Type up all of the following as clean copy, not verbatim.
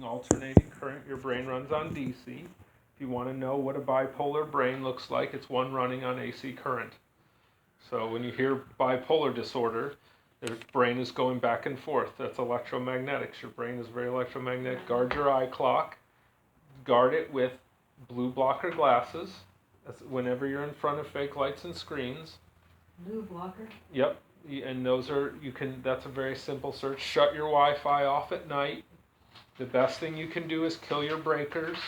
alternating current. Your brain runs on DC. If you want to know what a bipolar brain looks like, it's one running on AC current. So when you hear bipolar disorder, the brain is going back and forth. That's electromagnetics. Your brain is very electromagnetic. Guard your eye clock. Guard it with blue blocker glasses. That's whenever you're in front of fake lights and screens. Blue blocker? Yep. And those are, that's a very simple search. Shut your Wi-Fi off at night. The best thing you can do is kill your breakers.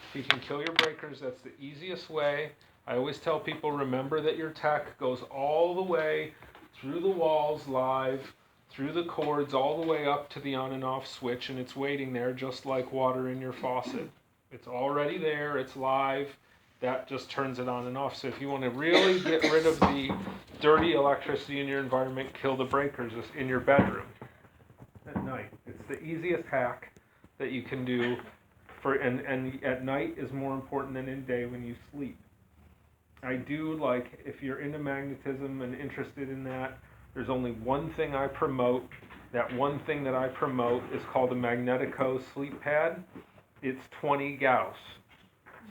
If you can kill your breakers, that's the easiest way. I always tell people, remember that your tech goes all the way through the walls live, through the cords, all the way up to the on and off switch, and it's waiting there just like water in your faucet. It's already there, it's live. That just turns it on and off. So if you want to really get rid of the dirty electricity in your environment, kill the breakers in your bedroom at night. It's the easiest hack that you can do and at night is more important than in day when you sleep. I do like, if you're into magnetism and interested in that, there's only one thing I promote. That one thing that I promote is called a Magnetico sleep pad. It's 20 Gauss.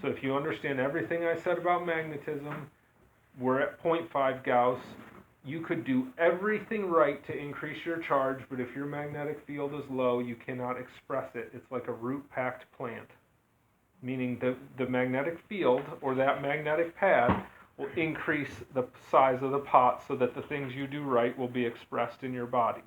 So if you understand everything I said about magnetism, we're at 0.5 Gauss. You could do everything right to increase your charge, but if your magnetic field is low, you cannot express it. It's like a root-packed plant, meaning the magnetic field or that magnetic pad will increase the size of the pot so that the things you do right will be expressed in your body.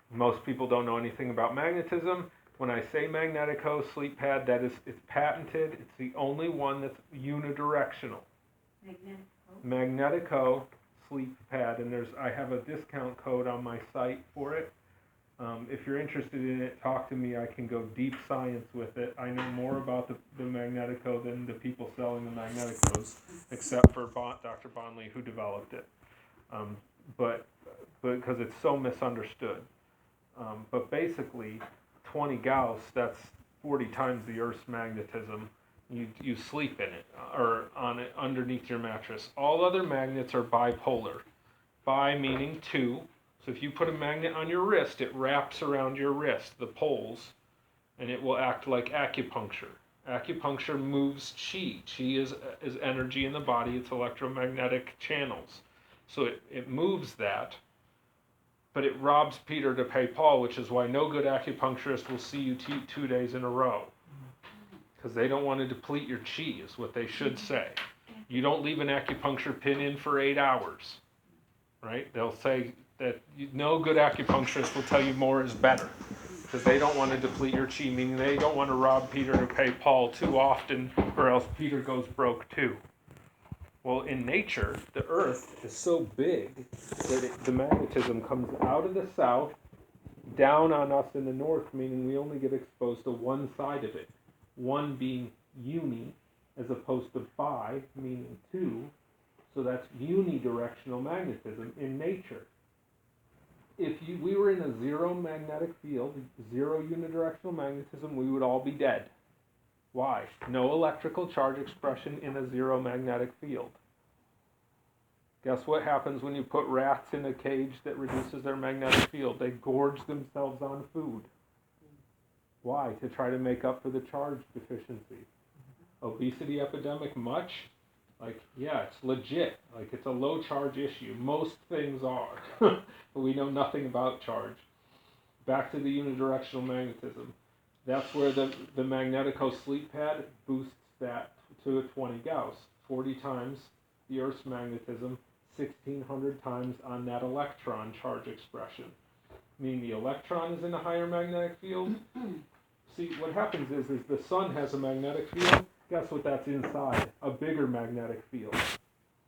Most people don't know anything about magnetism. When I say Magnetico sleep pad, it's patented. It's the only one that's unidirectional. Magnetico sleep pad, and I have a discount code on my site for it. If you're interested in it, talk to me. I can go deep science with it. I know more about the Magnetico than the people selling the Magneticos, except for Dr. Bonley, who developed it. But because it's so misunderstood. But basically, 20 Gauss, that's 40 times the Earth's magnetism. You sleep in it or on it underneath your mattress. All other magnets are bipolar. Bi meaning two. So if you put a magnet on your wrist, it wraps around your wrist, the poles, and it will act like acupuncture. Acupuncture moves chi. Chi is energy in the body. It's electromagnetic channels. So it moves that, but it robs Peter to pay Paul, which is why no good acupuncturist will see you 2 days in a row. Because they don't want to deplete your chi, is what they should say. You don't leave an acupuncture pin in for 8 hours, right? They'll say that no good acupuncturist will tell you more is better, because they don't want to deplete your chi, meaning they don't want to rob Peter to pay Paul too often, or else Peter goes broke too. Well, in nature, the Earth is so big that the magnetism comes out of the south, down on us in the north, meaning we only get exposed to one side of it. One being uni, as opposed to bi, meaning two. So that's unidirectional magnetism in nature. If we were in a zero magnetic field, zero unidirectional magnetism, we would all be dead. Why? No electrical charge expression in a zero magnetic field. Guess what happens when you put rats in a cage that reduces their magnetic field? They gorge themselves on food. Why? To try to make up for the charge deficiency. Obesity epidemic much? Yeah, it's legit. It's a low charge issue. Most things are. But we know nothing about charge. Back to the unidirectional magnetism. That's where the Magnetico sleep pad boosts that to a 20 Gauss. 40 times the Earth's magnetism, 1,600 times on that electron charge expression. Meaning the electron is in a higher magnetic field. See, what happens is the sun has a magnetic field. Guess what that's inside? A bigger magnetic field.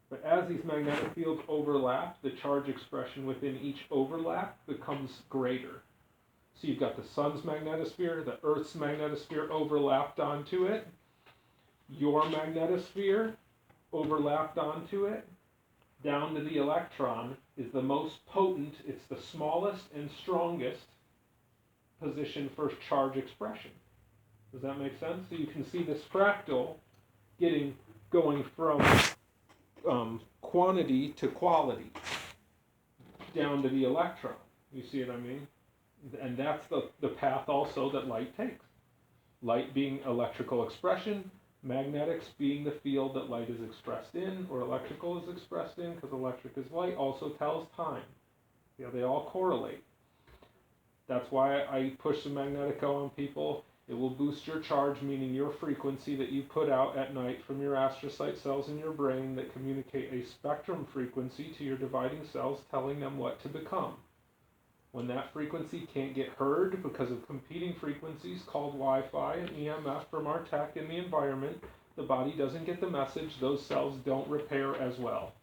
But as these magnetic fields overlap, the charge expression within each overlap becomes greater. So you've got the sun's magnetosphere, the Earth's magnetosphere overlapped onto it, your magnetosphere overlapped onto it, down to the electron is the most potent, it's the smallest and strongest position for charge expression. Does that make sense? So you can see this fractal going from quantity to quality down to the electron. You see what I mean? And that's the path also that light takes. Light being electrical expression, magnetics being the field that light is expressed in, or electrical is expressed in, because electric is light, also tells time. Yeah, they all correlate. That's why I push the magnetico on people. It will boost your charge, meaning your frequency that you put out at night from your astrocyte cells in your brain that communicate a spectrum frequency to your dividing cells, telling them what to become. When that frequency can't get heard because of competing frequencies called Wi-Fi and EMF from our tech in the environment, the body doesn't get the message. Those cells don't repair as well.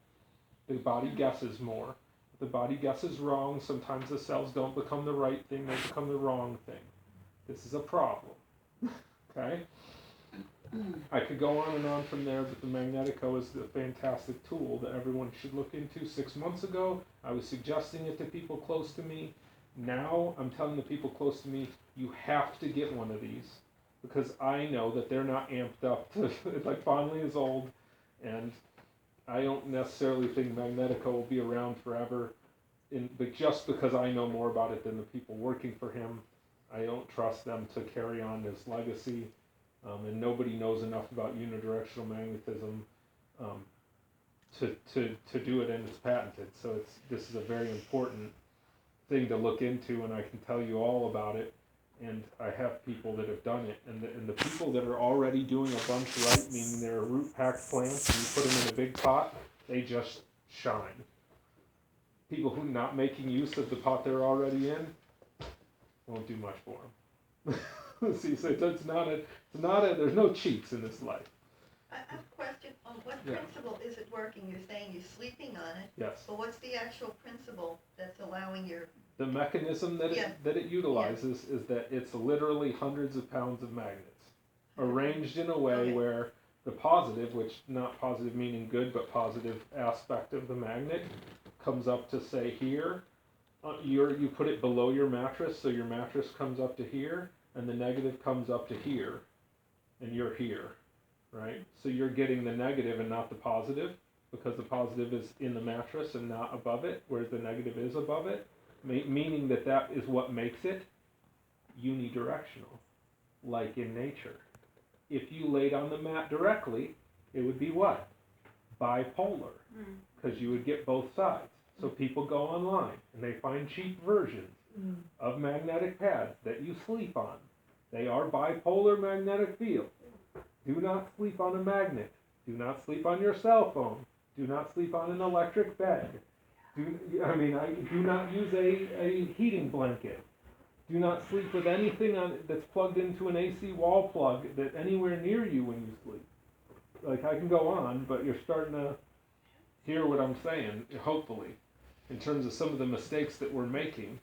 The body guesses more. If the body guesses wrong, sometimes the cells don't become the right thing, they become the wrong thing. This is a problem. Okay? I could go on and on from there, but the magnetico is a fantastic tool that everyone should look into. 6 months ago, I was suggesting it to people close to me. Now, I'm telling the people close to me, you have to get one of these, because I know that they're not amped up to, like, Fondley is old, and I don't necessarily think magnetico will be around forever, but just because I know more about it than the people working for him, I don't trust them to carry on his legacy. And nobody knows enough about unidirectional magnetism to do it, and it's patented. So this is a very important thing to look into, and I can tell you all about it. And I have people that have done it, and the people that are already doing a bunch right, meaning they're root packed plants, and you put them in a big pot, they just shine. People who are not making use of the pot they're already in won't do much for them. See, so there's no cheats in this life. I have a question on what principle is it working? You're saying you're sleeping on it. Yes. But what's the actual principle that's allowing your... The mechanism that it utilizes is that it's literally hundreds of pounds of magnets arranged in a way where the positive, which not positive meaning good, but positive aspect of the magnet comes up to, say, here. You put it below your mattress, so your mattress comes up to here, and the negative comes up to here, and you're here, right? So you're getting the negative and not the positive, because the positive is in the mattress and not above it, whereas the negative is above it, meaning that is what makes it unidirectional, like in nature. If you laid on the mat directly, it would be what? Bipolar, because you would get both sides. So people go online and they find cheap versions of magnetic pads that you sleep on. They are bipolar magnetic fields. Do not sleep on a magnet. Do not sleep on your cell phone. Do not sleep on an electric bed. Do not use a heating blanket. Do not sleep with anything that's plugged into an AC wall plug that anywhere near you when you sleep. Like, I can go on, but you're starting to hear what I'm saying, hopefully, in terms of some of the mistakes that we're making.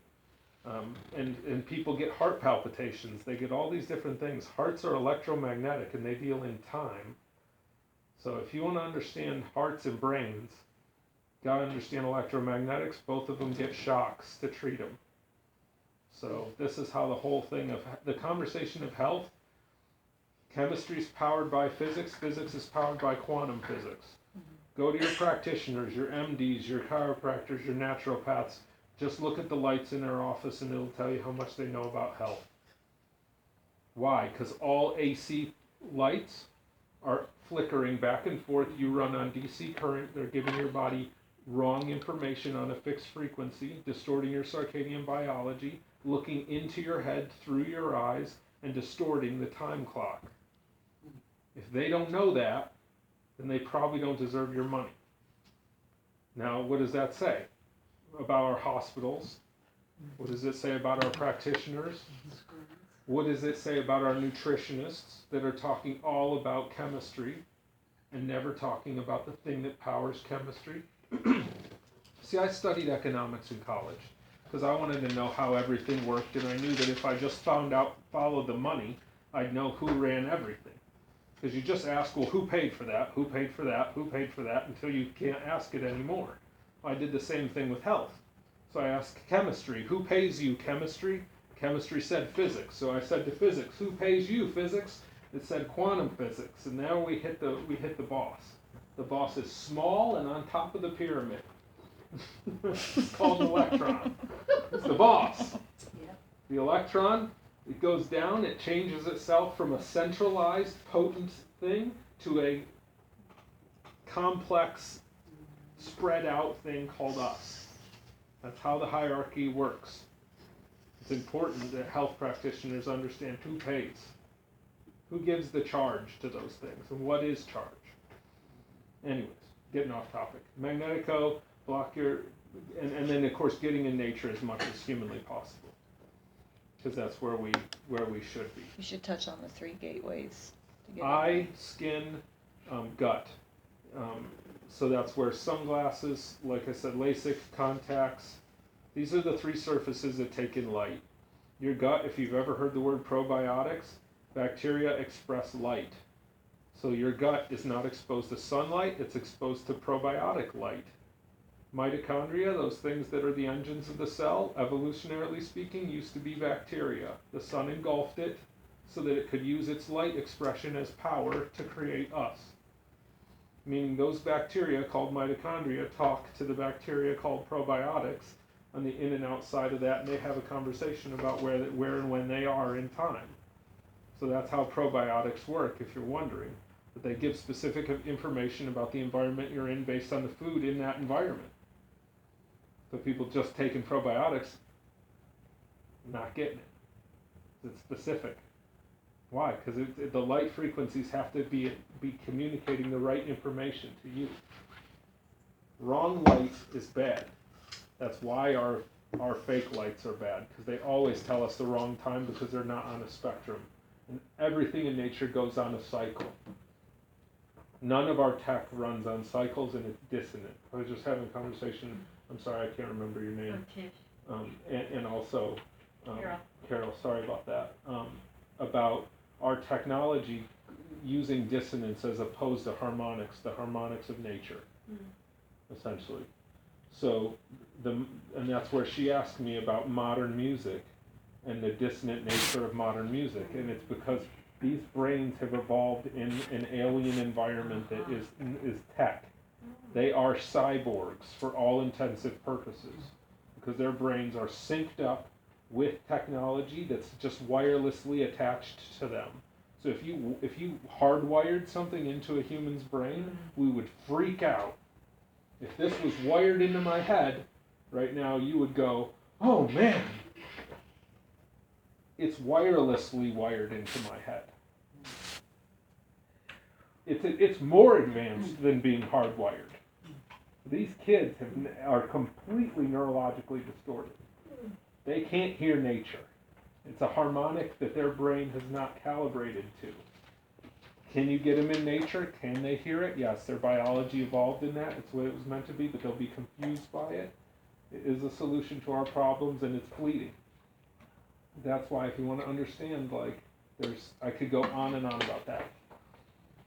And people get heart palpitations. They get all these different things. Hearts are electromagnetic, and they deal in time. So if you want to understand hearts and brains, you got to understand electromagnetics. Both of them get shocks to treat them. So this is how the whole thing of the conversation of health, chemistry is powered by physics. Physics is powered by quantum physics. Go to your practitioners, your MDs, your chiropractors, your naturopaths. Just look at the lights in their office and it'll tell you how much they know about health. Why? Because all AC lights are flickering back and forth. You run on DC current. They're giving your body wrong information on a fixed frequency, distorting your circadian biology, looking into your head through your eyes, and distorting the time clock. If they don't know that, then they probably don't deserve your money. Now, what does that say about our hospitals? What does it say about our practitioners? What does it say about our nutritionists that are talking all about chemistry and never talking about the thing that powers chemistry? See, I studied economics in college because I wanted to know how everything worked, and I knew that if I just followed the money, I'd know who ran everything. Because you just ask, well, who paid for that? Who paid for that? Who paid for that? Until you can't ask it anymore. I did the same thing with health. So I asked chemistry, who pays you, chemistry? Chemistry said physics. So I said to physics, who pays you, physics? It said quantum physics. And now we hit the boss. The boss is small and on top of the pyramid. It's called an electron. It's the boss. The electron, it goes down, it changes itself from a centralized, potent thing to a complex, spread out thing called us. That's how the hierarchy works. It's important that health practitioners understand who pays, who gives the charge to those things, and what is charge. Anyways, getting off topic. Magnetico, block your, and then of course getting in nature as much as humanly possible, because that's where we should be. You should touch on the 3 gateways. To get Eye, skin, gut. So that's where sunglasses, like I said, LASIK, contacts, these are the 3 surfaces that take in light. Your gut, if you've ever heard the word probiotics, bacteria express light. So your gut is not exposed to sunlight, it's exposed to probiotic light. Mitochondria, those things that are the engines of the cell, evolutionarily speaking, used to be bacteria. The sun engulfed it so that it could use its light expression as power to create us. Meaning those bacteria called mitochondria talk to the bacteria called probiotics on the in and outside of that, and they have a conversation about where and when they are in time. So that's how probiotics work, if you're wondering. But they give specific information about the environment you're in based on the food in that environment. So people just taking probiotics, not getting it. It's specific. Why? Because the light frequencies have to be communicating the right information to you. Wrong light is bad. That's why our fake lights are bad, because they always tell us the wrong time because they're not on a spectrum. And everything in nature goes on a cycle. None of our tech runs on cycles, and it's dissonant. I was just having a conversation, I'm sorry, I can't remember your name. And also, Carol, sorry about that, about our technology using dissonance as opposed to harmonics, the harmonics of nature, essentially. So, and that's where she asked me about modern music and the dissonant nature of modern music, and it's because these brains have evolved in an alien environment that is tech. They are cyborgs for all intensive purposes, because their brains are synced up with technology that's just wirelessly attached to them. So if you hardwired something into a human's brain, we would freak out. If this was wired into my head, right now you would go, oh man, it's wirelessly wired into my head. It's more advanced than being hardwired. These kids are completely neurologically distorted. They can't hear nature. It's a harmonic that their brain has not calibrated to. Can you get them in nature? Can they hear it? Yes, their biology evolved in that. It's what it was meant to be, but they'll be confused by it. It is a solution to our problems, and it's fleeting. That's why, if you want to understand, I could go on and on about that.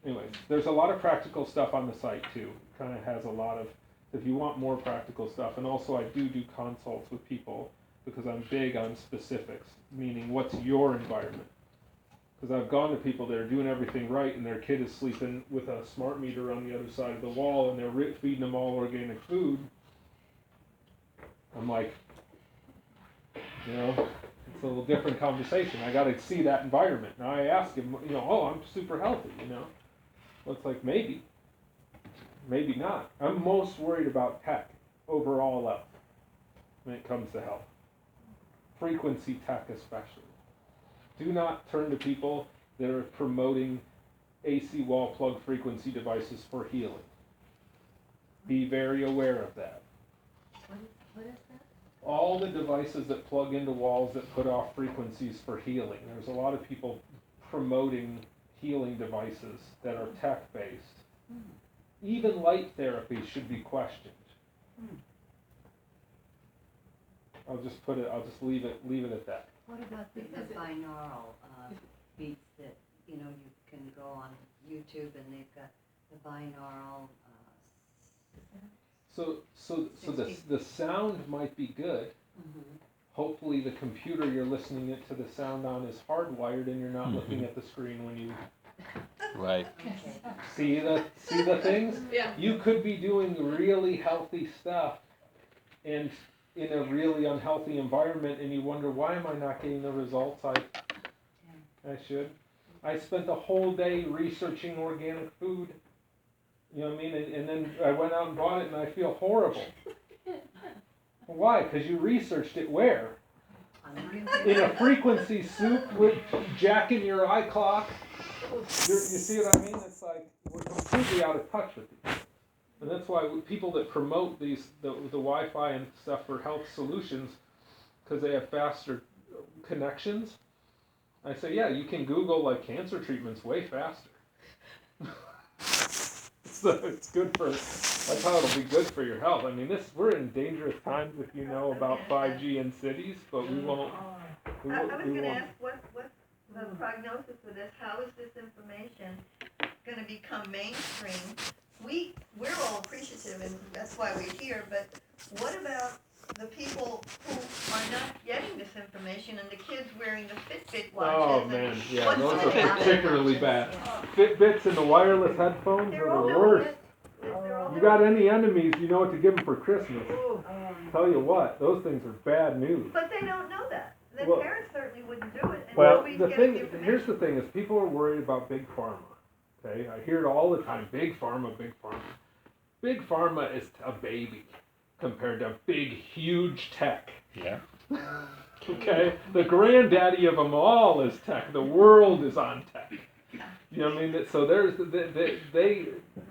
Anyways, there's a lot of practical stuff on the site too. Kind of has a lot of, if you want more practical stuff, and also I do consults with people because I'm big on specifics, meaning what's your environment? Because I've gone to people that are doing everything right and their kid is sleeping with a smart meter on the other side of the wall and they're feeding them all organic food. I'm like, it's a little different conversation. I got to see that environment. Now I ask him, oh, I'm super healthy, Well, it's like, maybe not. I'm most worried about tech, overall health, when it comes to health. Frequency tech especially. Do not turn to people that are promoting AC wall plug frequency devices for healing. Be very aware of that. What is that? All the devices that plug into walls that put off frequencies for healing. There's a lot of people promoting healing devices that are tech-based. Even light therapy should be questioned. I'll just leave it at that. What about the binaural beats that, you can go on YouTube and they've got the binaural... So the sound might be good. Mm-hmm. Hopefully the computer you're listening to the sound on is hardwired and you're not looking at the screen when you... Right. See the things? Yeah. You could be doing really healthy stuff and in a really unhealthy environment, and you wonder, why am I not getting the results I should? I spent the whole day researching organic food. You know what I mean? And then I went out and bought it, and I feel horrible. Why? Because you researched it where? In a frequency soup with jacking your eye clock. You see what I mean? It's like we're completely out of touch with it. And that's why people that promote the Wi-Fi and stuff for health solutions, because they have faster connections, I say, yeah, you can Google like cancer treatments way faster. So it's good for, that's how it'll be good for your health. I mean, we're in dangerous times if you know about 5G in cities, but we won't. I was going to ask, what's the prognosis for this? How is this information going to become mainstream? We're all appreciative, and that's why we're here, but what about the people who are not getting this information, and the kids wearing the Fitbit watches? Oh man, yeah, what's those going are on? particularly bad. Fitbits and the wireless headphones They're are all the doing worst. it. They're all You doing got it. any enemies, you know what to give them for Christmas. Tell you what, those things are bad news. But they don't know that. The Well- parents certainly wouldn't do it, and Well, nobody's the getting thing, the information. here's the thing, is people are worried about big pharma. Okay, I hear it all the time, big pharma, big pharma. Big pharma is a baby compared to big, huge tech. Yeah. Okay, the granddaddy of them all is tech. The world is on tech. You know what I mean? So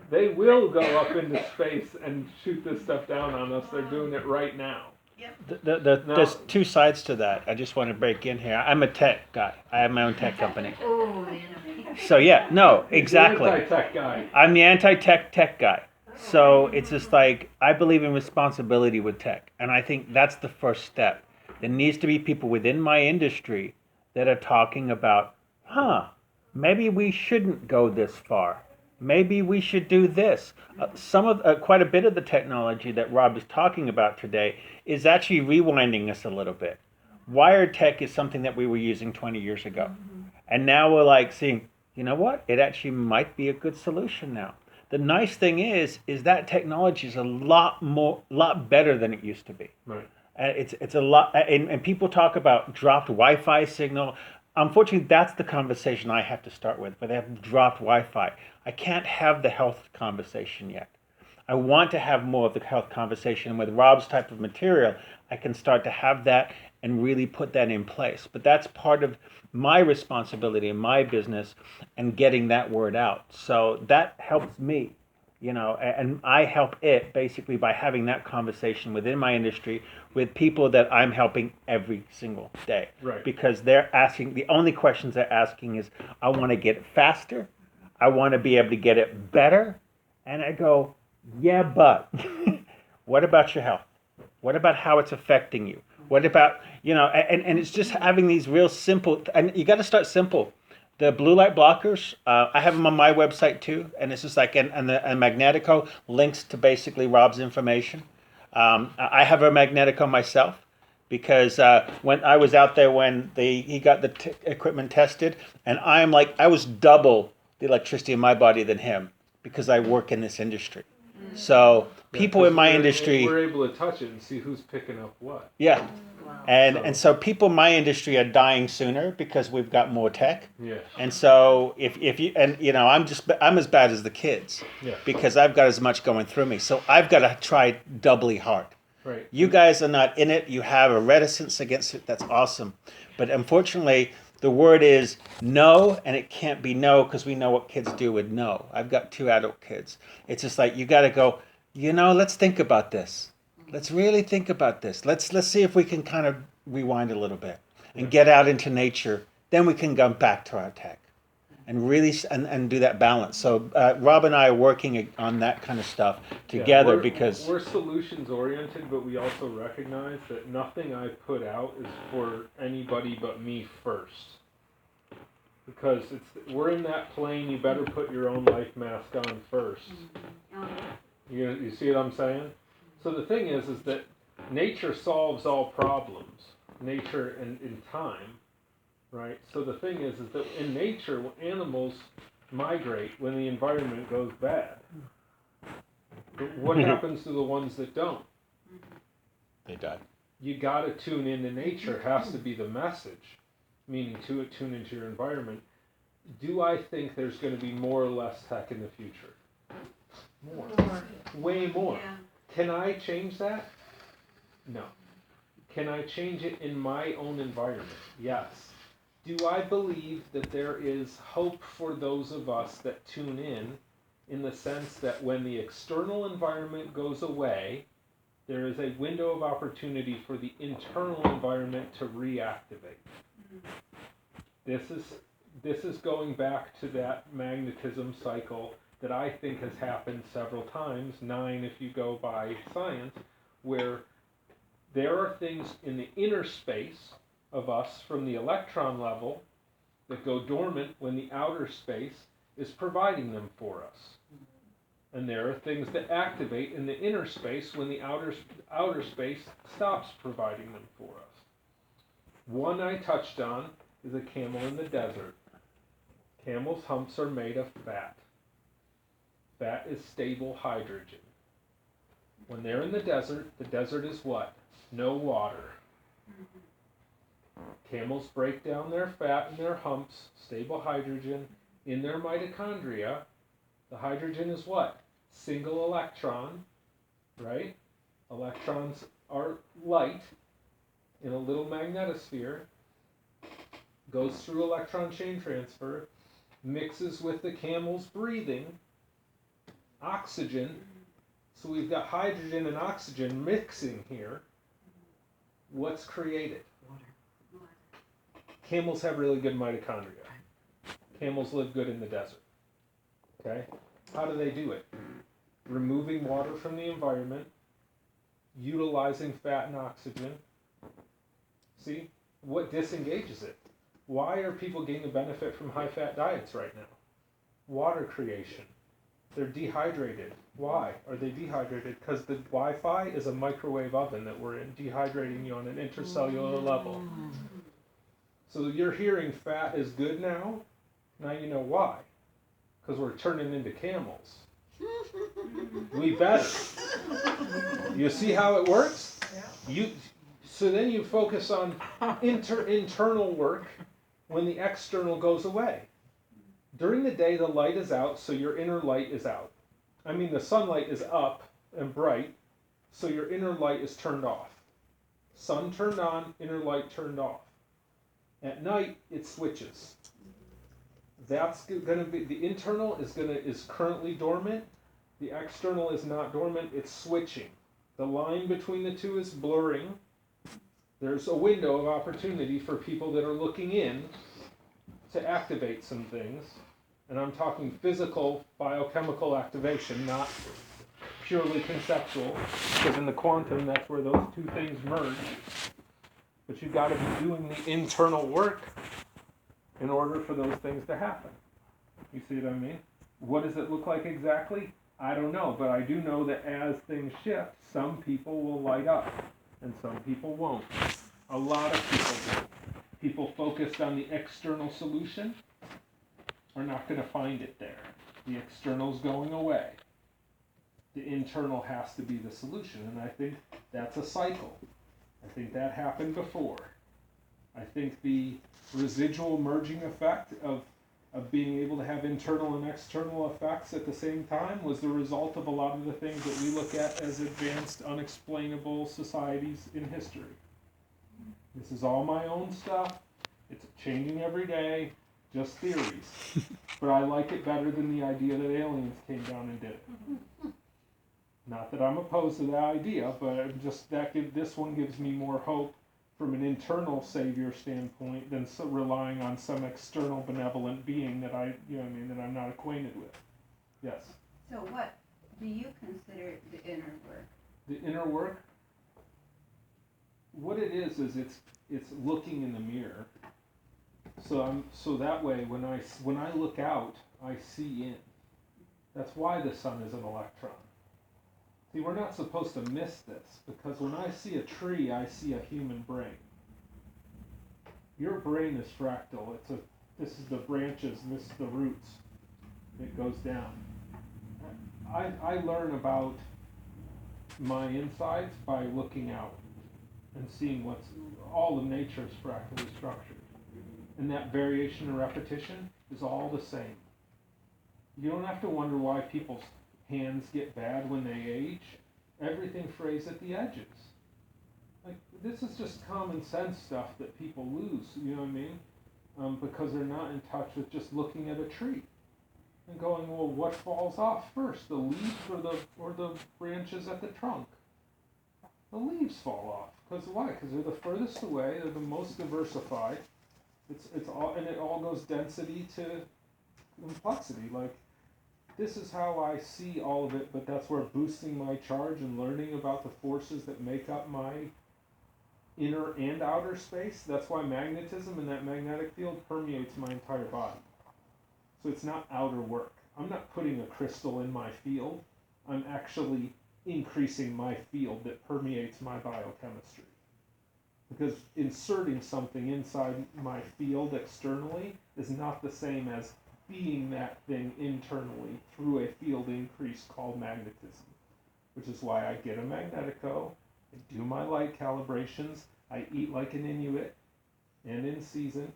they will go up into space and shoot this stuff down on us. They're doing it right now. There's two sides to that. I just want to break in here. I'm a tech guy. I have my own tech company. Oh, the enemy. So yeah, no, exactly. Anti-tech guy. I'm the anti-tech tech guy. So it's just like, I believe in responsibility with tech. And I think that's the first step. There needs to be people within my industry that are talking about, maybe we shouldn't go this far. Maybe we should do this. Quite a bit of the technology that Rob is talking about today is actually rewinding us a little bit. Wired tech is something that we were using 20 years ago. And now we're like seeing, you know what? It actually might be a good solution now. The nice thing is that technology is a lot better than it used to be. Right. And it's a lot, and people talk about dropped Wi-Fi signal. Unfortunately, that's the conversation I have to start with, but they have dropped Wi-Fi. I can't have the health conversation yet. I want to have more of the health conversation. With Rob's type of material, I can start to have that and really put that in place. But that's part of my responsibility in my business and getting that word out. So that helps me, and I help it basically by having that conversation within my industry with people that I'm helping every single day. Right. Because they're asking, the only questions they're asking is, I want to get it faster. I want to be able to get it better. And I go, yeah, but what about your health? What about how it's affecting you? What about, and it's just having these real simple, and you got to start simple. The blue light blockers, I have them on my website too, and it's just like, and Magnetico links to basically Rob's information. I have a Magnetico myself because when I was out there when he got the equipment tested, and I was double the electricity in my body than him because I work in this industry. So people in my industry, we're able to touch it and see who's picking up what. yeah. Wow. And so people in my industry are dying sooner because we've got more tech. Yeah. And so if you I'm as bad as the kids. Yeah. Because I've got as much going through me. So I've got to try doubly hard. Right. You guys are not in it. You have a reticence against it. That's awesome. But unfortunately, the word is no, and it can't be no because we know what kids do with no. I've got 2 adult kids. It's just like you got to go, let's think about this. Let's really think about this. Let's see if we can kind of rewind a little bit and get out into nature. Then we can go back to our tech and really and do that balance. So Rob and I are working on that kind of stuff together because we're solutions oriented, but we also recognize that nothing I put out is for anybody but me first. Because we're in that plane. You better put your own life mask on first. You see what I'm saying? So the thing is that nature solves all problems. Nature in time, right? So the thing is that in nature, animals migrate when the environment goes bad. But what happens to the ones that don't? they die. you gotta tune into nature has to be the message, meaning to tune into your environment. Do I think there's going to be more or less tech in the future? More. Way more. Yeah. Can I change that? No. Can I change it in my own environment? Yes. Do I believe that there is hope for those of us that tune in the sense that when the external environment goes away, there is a window of opportunity for the internal environment to reactivate. This is going back to that magnetism cycle that I think has happened several times, 9 if you go by science, where there are things in the inner space of us from the electron level that go dormant when the outer space is providing them for us. And there are things that activate in the inner space when the outer space stops providing them for us. One I touched on is a camel in the desert. Camel's humps are made of fat. Fat is stable hydrogen. When they're in the desert is what? No water. Camels break down their fat in their humps, stable hydrogen, in their mitochondria. The hydrogen is what? Single electron, right? Electrons are light in a little magnetosphere, goes through electron chain transfer, mixes with the camel's breathing, oxygen. So we've got hydrogen and oxygen mixing here. What's created? Water. Camels have really good mitochondria. Camels live good in the desert. Okay? How do they do it? Removing water from the environment, utilizing fat and oxygen. See? What disengages it? Why are people getting a benefit from high-fat diets right now? Water creation. They're dehydrated. Why are they dehydrated? Because the Wi-Fi is a microwave oven that we're in, dehydrating you on an intercellular level. So you're hearing fat is good now. Now you know why. Because we're turning into camels. We better. You see how it works? So then you focus on internal work when the external goes away. During the day, the light is out, so your inner light is out. I mean, the sunlight is up and bright, so your inner light is turned off. Sun turned on, inner light turned off. At night, it switches. That's going to be, the internal is currently dormant. The external is not dormant, it's switching. The line between the two is blurring. There's a window of opportunity for people that are looking in to activate some things. And I'm talking physical, biochemical activation, not purely conceptual, because in the quantum, that's where those two things merge. But you've got to be doing the internal work in order for those things to happen. You see what I mean? What does it look like exactly? I don't know, but I do know that as things shift, some people will light up, and some people won't. A lot of people do. People focused on the external solution are not going to find it there. The external's going away. The internal has to be the solution, and I think that's a cycle. I think that happened before. I think the residual merging effect of being able to have internal and external effects at the same time was the result of a lot of the things that we look at as advanced, unexplainable societies in history. This is all my own stuff. It's changing every day, just theories. But I like it better than the idea that aliens came down and did it. Not that I'm opposed to the idea, but I'm just this one gives me more hope from an internal savior standpoint than relying on some external benevolent being that that I'm not acquainted with. Yes. So what do you consider the inner work? The inner work. What it is it's looking in the mirror. So that way when I look out, I see in. That's why the sun is an electron. See, we're not supposed to miss this, because when I see a tree, I see a human brain. Your brain is fractal. This is the branches, and this is the roots. It goes down. I learn about my insides by looking out. and seeing what's, all of nature is fractally structured. And that variation and repetition is all the same. You don't have to wonder why people's hands get bad when they age. Everything frays at the edges. Like, this is just common sense stuff that people lose, you know what I mean? Because they're not in touch with just looking at a tree and going, well, what falls off first, the leaves or the branches at the trunk? The leaves fall off. Because why? Because they're the furthest away, they're the most diversified. It's all, and it all goes density to complexity. Like, this is how I see all of it, but that's where boosting my charge and learning about the forces that make up my inner and outer space, that's why magnetism and that magnetic field permeates my entire body. So it's not outer work. I'm not putting a crystal in my field. I'm actually increasing my field that permeates my biochemistry. Because inserting something inside my field externally is not the same as being that thing internally through a field increase called magnetism. Which is why I get a Magnetico, I do my light calibrations, I eat like an Inuit, and in season.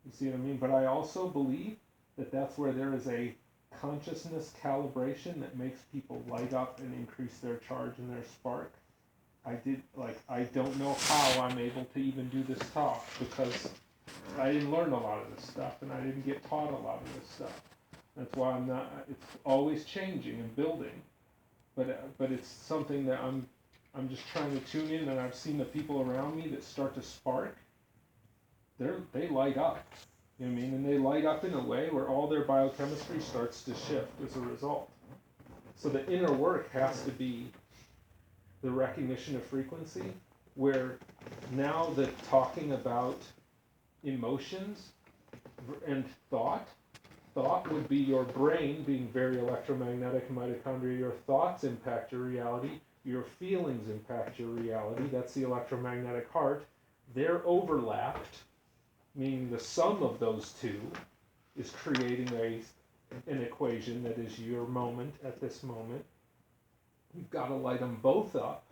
You see what I mean? But I also believe that that's where there is a consciousness calibration that makes people light up and increase their charge and their spark. I don't know how I'm able to even do this talk because I didn't learn a lot of this stuff and I didn't get taught a lot of this stuff. That's why it's always changing and building, but it's something that I'm just trying to tune in, and I've seen the people around me that start to spark, they light up, you know what I mean? And they light up in a way where all their biochemistry starts to shift as a result. So the inner work has to be the recognition of frequency, where now the talking about emotions and thought would be your brain being very electromagnetic, mitochondria, your thoughts impact your reality, your feelings impact your reality, that's the electromagnetic heart. They're overlapped, meaning the sum of those two is creating an equation that is your moment at this moment. You've got to light them both up,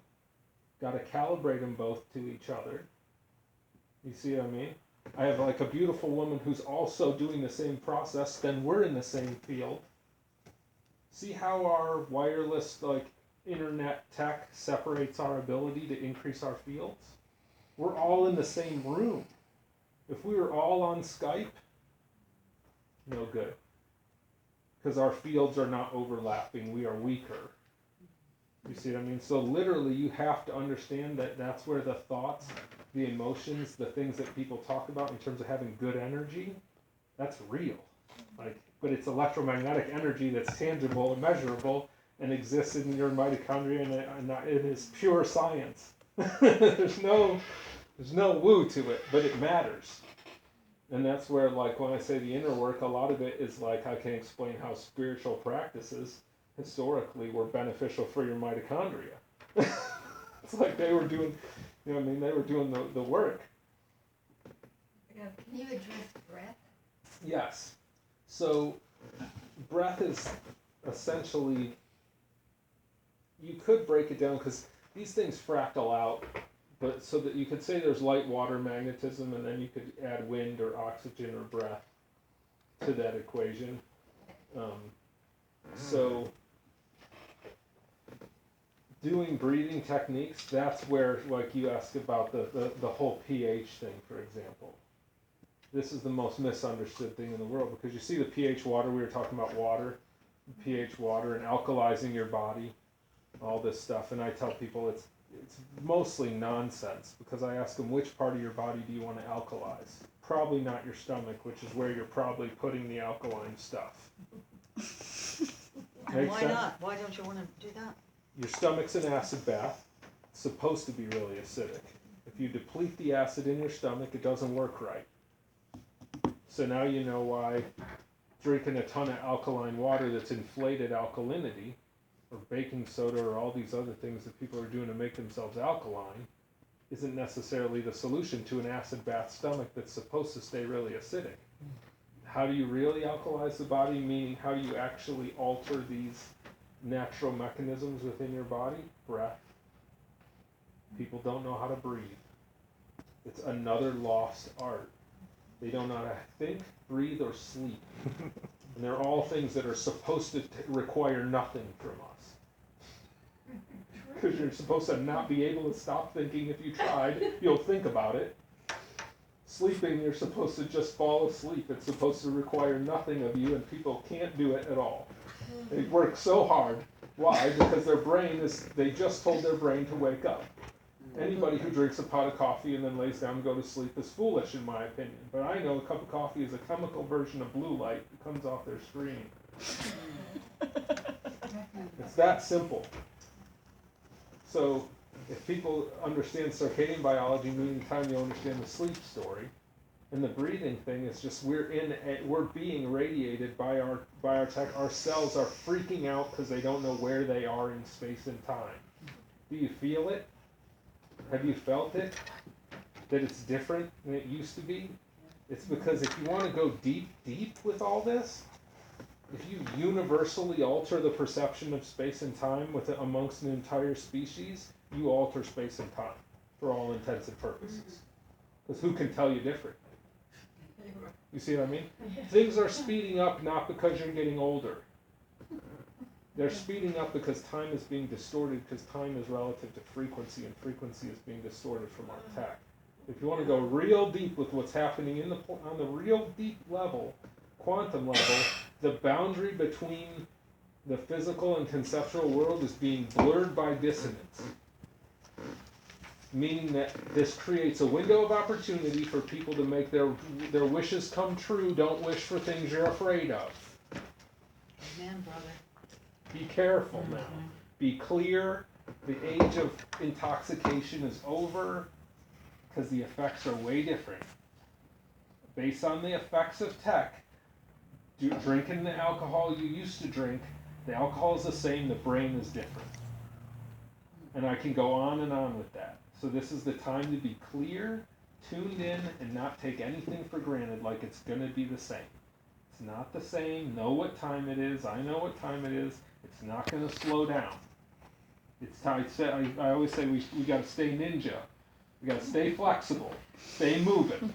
got to calibrate them both to each other. You see what I mean? I have like a beautiful woman who's also doing the same process, then we're in the same field. See how our wireless internet tech separates our ability to increase our fields? We're all in the same room. If we were all on Skype, no good. Because our fields are not overlapping, we are weaker. You see what I mean? So literally you have to understand that that's where the thoughts, the emotions, the things that people talk about in terms of having good energy, that's real. But it's electromagnetic energy that's tangible and measurable and exists in your mitochondria, and it is pure science. There's no woo to it, but it matters. And that's where, when I say the inner work, a lot of it is I can explain how spiritual practices historically were beneficial for your mitochondria. It's like they were doing, they were doing the work. Can you address breath? Yes. So breath is essentially, you could break it down because these things fractal out, but so that you could say there's light, water, magnetism, and then you could add wind or oxygen or breath to that equation. So doing breathing techniques, that's where, you asked about the whole pH thing, for example. This is the most misunderstood thing in the world, because you see the pH water, we were talking about water, pH water and alkalizing your body, all this stuff, and I tell people it's mostly nonsense, because I ask them, which part of your body do you want to alkalize? Probably not your stomach, which is where you're probably putting the alkaline stuff. And why not? Why don't you want to do that? Your stomach's an acid bath. It's supposed to be really acidic. If you deplete the acid in your stomach, it doesn't work right. So now you know why drinking a ton of alkaline water that's inflated alkalinity, or baking soda, or all these other things that people are doing to make themselves alkaline, isn't necessarily the solution to an acid bath stomach that's supposed to stay really acidic. How do you really alkalize the body? Meaning, how do you actually alter these natural mechanisms within your body? Breath. People don't know how to breathe. It's another lost art. They don't know how to think, breathe, or sleep. And they're all things that are supposed to require nothing from us. Because you're supposed to not be able to stop thinking. If you tried, you'll think about it. Sleeping, you're supposed to just fall asleep. It's supposed to require nothing of you, and people can't do it at all. They work so hard. Why? Because their brain they just told their brain to wake up. Anybody who drinks a pot of coffee and then lays down and go to sleep is foolish, in my opinion. But I know a cup of coffee is a chemical version of blue light that comes off their screen. It's that simple. So, if people understand circadian biology, meaning time you understand the sleep story, and the breathing thing is just we're being radiated by our tech. Our cells are freaking out because they don't know where they are in space and time. Do you feel it? Have you felt it? That it's different than it used to be? It's because if you want to go deep with all this, if you universally alter the perception of space and time amongst an entire species, you alter space and time for all intents and purposes. Because who can tell you different? You see what I mean? Things are speeding up not because you're getting older. They're speeding up because time is being distorted, because time is relative to frequency, and frequency is being distorted from our tech. If you want to go real deep with what's happening on the real deep level, quantum level, the boundary between the physical and conceptual world is being blurred by dissonance. Meaning that this creates a window of opportunity for people to make their wishes come true. Don't wish for things you're afraid of. Amen, brother. Be careful now. Be clear. The age of intoxication is over because the effects are way different. Based on the effects of tech, drinking the alcohol you used to drink, the alcohol is the same, the brain is different. And I can go on and on with that. So this is the time to be clear, tuned in, and not take anything for granted like it's going to be the same. It's not the same. Know what time it is. I know what time it is. It's not going to slow down. I always say we got to stay ninja. We got to stay flexible. Stay moving.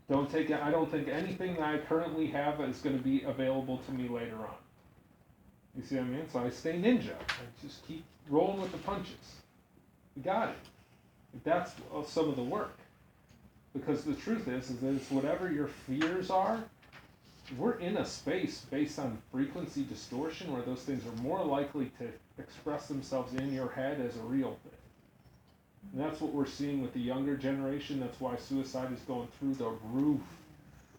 I don't think anything that I currently have is going to be available to me later on. You see what I mean? So I stay ninja. I just keep rolling with the punches. You got it. That's some of the work. Because the truth is that it's whatever your fears are. We're in a space based on frequency distortion where those things are more likely to express themselves in your head as a real thing. And that's what we're seeing with the younger generation. That's why suicide is going through the roof.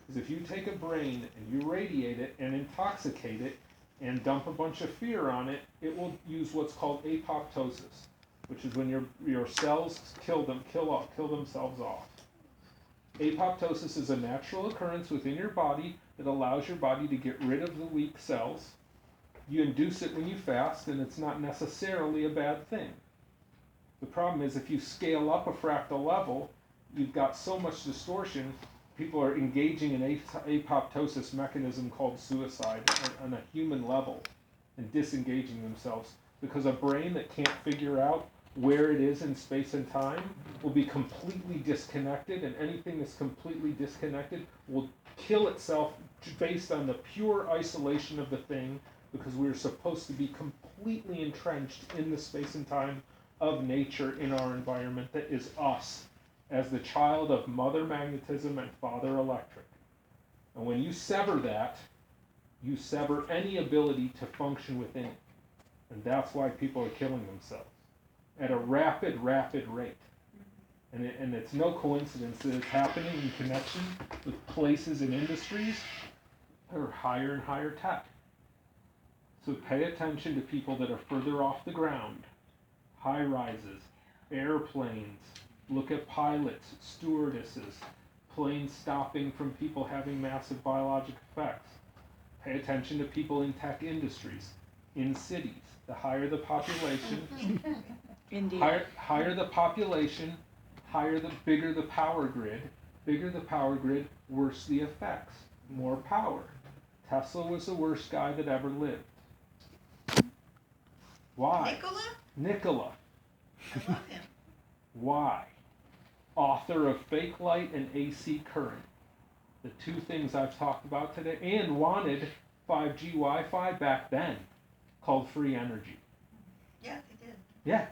Because if you take a brain and you radiate it and intoxicate it and dump a bunch of fear on it, it will use what's called apoptosis, which is when your cells kill themselves off. Apoptosis is a natural occurrence within your body that allows your body to get rid of the weak cells. You induce it when you fast, and it's not necessarily a bad thing. The problem is if you scale up a fractal level, you've got so much distortion, people are engaging in apoptosis mechanism called suicide on a human level and disengaging themselves because a brain that can't figure out where it is in space and time will be completely disconnected, and anything that's completely disconnected will kill itself based on the pure isolation of the thing, because we're supposed to be completely entrenched in the space and time of nature in our environment that is us as the child of mother magnetism and father electric. And when you sever that, you sever any ability to function within it. And that's why people are killing themselves at a rapid rate. And it's no coincidence that it's happening in connection with places and industries that are higher and higher tech. So pay attention to people that are further off the ground. High rises, airplanes, look at pilots, stewardesses, planes stopping from people having massive biologic effects. Pay attention to people in tech industries, in cities. The higher the population, higher the population, bigger the power grid, worse the effects, more power. Tesla was the worst guy that ever lived. Why? Nicola? Nikola. I love him. Why? Author of Fake Light and AC Current. The two things I've talked about today, and wanted 5G Wi-Fi back then, called free energy. Yeah, they did. Yeah.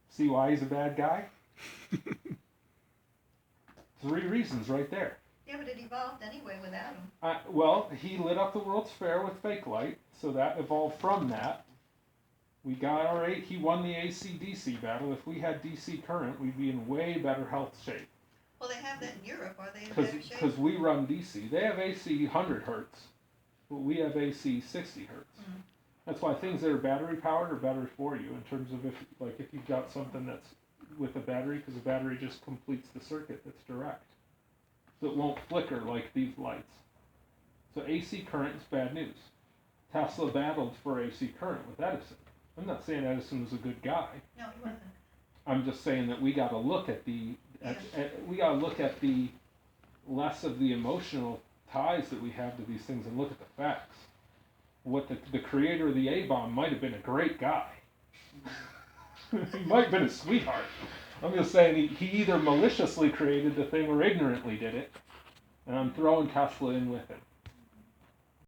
See why he's a bad guy? 3 reasons right there. Yeah, but it evolved anyway without him. Well, he lit up the World's Fair with fake light, so that evolved from that. We got our he won the AC/DC battle. If we had DC current, we'd be in way better health shape. Well, they have that in Europe. Are they in better shape? Because we run DC. They have AC 100 hertz, but we have AC 60 hertz. Mm. That's why things that are battery powered are better for you in terms of if you've got something that's with a battery, because the battery just completes the circuit that's direct. So it won't flicker like these lights. So AC current is bad news. Tesla battled for AC current with Edison. I'm not saying Edison was a good guy. No, he wasn't. I'm just saying that we got to look at the less of the emotional ties that we have to these things and look at the facts. What the creator of the A-bomb might have been a great guy. He might have been a sweetheart. I'm just saying he either maliciously created the thing or ignorantly did it, and I'm throwing Tesla in with it.